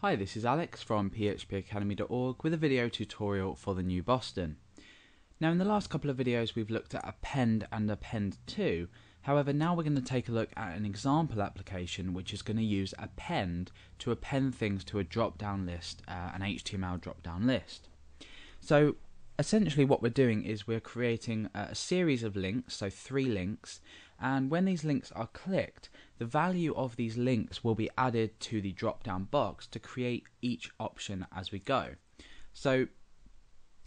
Hi, this is Alex from phpacademy.org with a video tutorial for the new Boston. Now in the last couple of videos we've looked at append and append to. However, now we're going to take a look at an example application which is going to use append to append things to a drop-down list, an HTML drop-down list. So essentially what we're doing is we're creating a series of links, so 3 links, and when these links are clicked, the value of these links will be added to the drop-down box to create each option as we go. So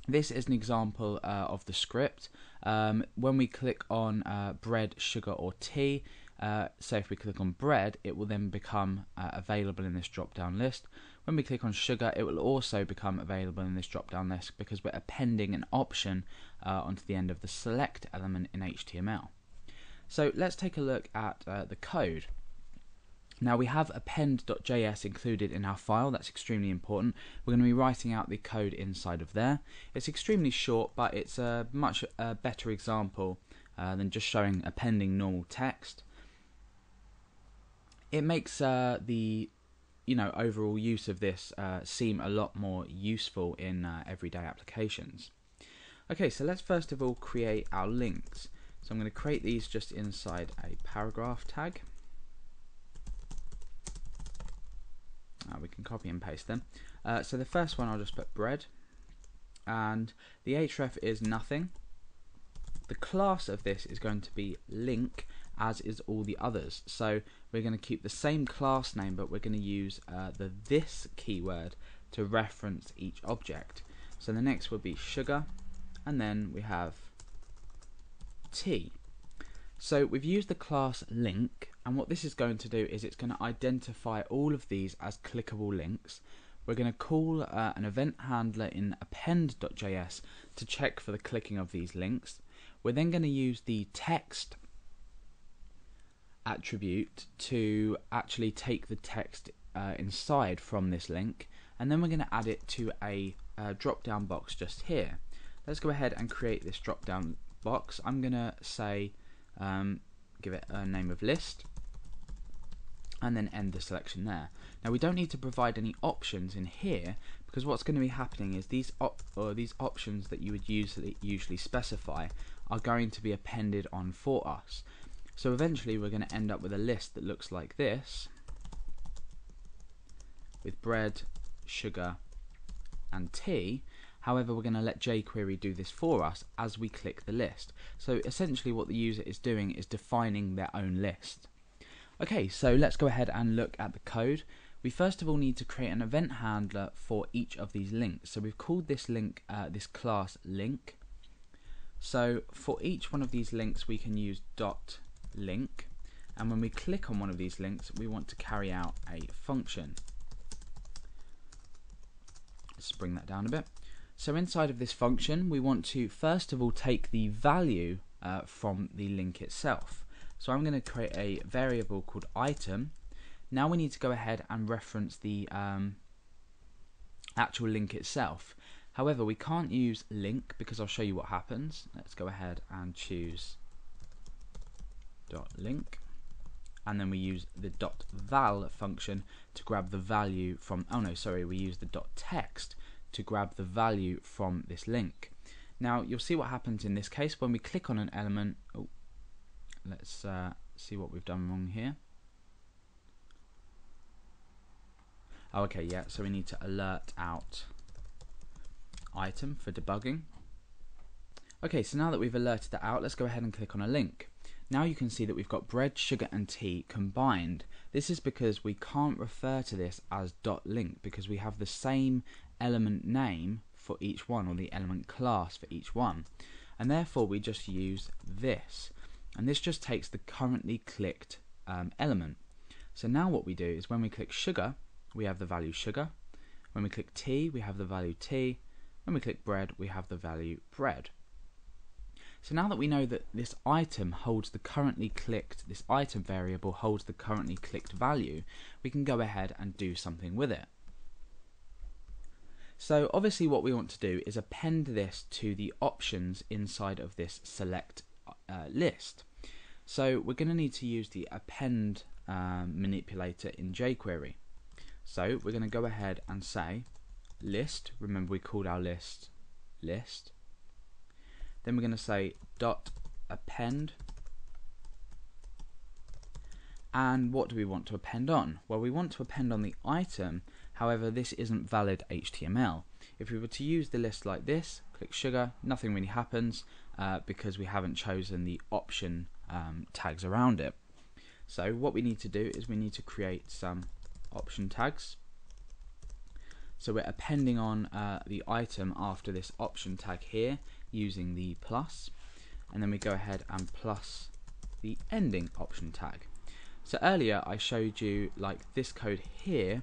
this is an example of the script. When we click on bread, sugar or tea, so if we click on bread, it will then become available in this drop-down list. When we click on sugar, it will also become available in this drop-down list because we're appending an option onto the end of the select element in HTML. So let's take a look at the code. Now we have append.js included in our file. That's extremely important. We're going to be writing out the code inside of there. It's extremely short, but it's a much better example than just showing appending normal text. It makes the overall use of this seem a lot more useful in everyday applications. Okay, so let's first of all create our links. So I'm going to create these just inside a paragraph tag. We can copy and paste them. So the first one I'll just put bread, and the href is nothing. The class of this is going to be link, as is all the others. So we're going to keep the same class name, but we're going to use the this keyword to reference each object. So the next would be sugar, and then we have tea. So we've used the class link, and what this is going to do is it's going to identify all of these as clickable links. We're going to call an event handler in append.js to check for the clicking of these links. We're then going to use the text attribute to actually take the text inside from this link, and then we're going to add it to a drop-down box just here. Let's go ahead and create this drop-down box. I'm going to say give it a name of list, and then end the selection there. Now we don't need to provide any options in here, because what's going to be happening is these options that you would usually specify are going to be appended on for us. So eventually we're going to end up with a list that looks like this, with bread, sugar and tea. However, we're going to let jQuery do this for us as we click the list. So essentially what the user is doing is defining their own list. Okay, so let's go ahead and look at the code. We first of all need to create an event handler for each of these links. So we've called this link, this class link. So for each one of these links we can use .link, and when we click on one of these links we want to carry out a function. Let's bring that down a bit. So inside of this function we want to first of all take the value from the link itself. So I'm going to create a variable called item. Now we need to go ahead and reference the actual link itself. However, we can't use link because I'll show you what happens. Let's go ahead and choose .link, and then we use the .val function to grab the value from, we use the .text to grab the value from this link. Now you'll see what happens in this case when we click on an element. Let's see what we've done wrong here. Okay, yeah, so we need to alert out item for debugging. Okay, so now that we've alerted that out, let's go ahead and click on a link. Now you can see that we've got bread, sugar and tea combined. This is because we can't refer to this as .link because we have the same element name for each one, or the element class for each one, and therefore we just use this, and this just takes the currently clicked element. So now what we do is when we click sugar we have the value sugar, when we click tea we have the value tea, when we click bread we have the value bread. So now that we know that this item holds the currently clicked, this item variable holds the currently clicked value, we can go ahead and do something with it. So obviously what we want to do is append this to the options inside of this select list. So we're going to need to use the append manipulator in jQuery. So we're going to go ahead and say list. Remember we called our list list. Then we're going to say dot append. And what do we want to append on? Well, we want to append on the item, however this isn't valid HTML. If we were to use the list like this, click sugar, nothing really happens because we haven't chosen the option tags around it. So what we need to do is we need to create some option tags. So we're appending on the item after this option tag here using the plus, and then we go ahead and plus the ending option tag. So earlier I showed you like this code here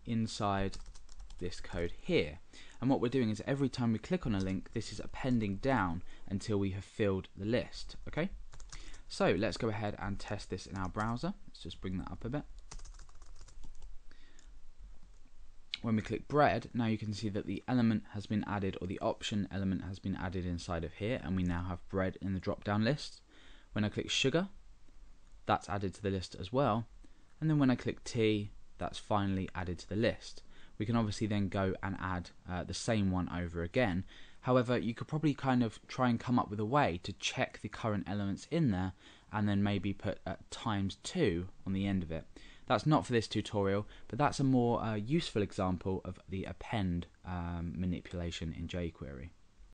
inside this code here, and what we're doing is every time we click on a link, this is appending down until we have filled the list. Okay, so let's go ahead and test this in our browser. Let's just bring that up a bit. When we click bread, now you can see that the element has been added, or the option element has been added inside of here, and we now have bread in the drop down list. When I click sugar, that's added to the list as well, and then when I click tea, that's finally added to the list. We can obviously then go and add the same one over again. However, you could probably kind of try and come up with a way to check the current elements in there and then maybe put ×2 on the end of it. That's not for this tutorial, but that's a more useful example of the append manipulation in jQuery.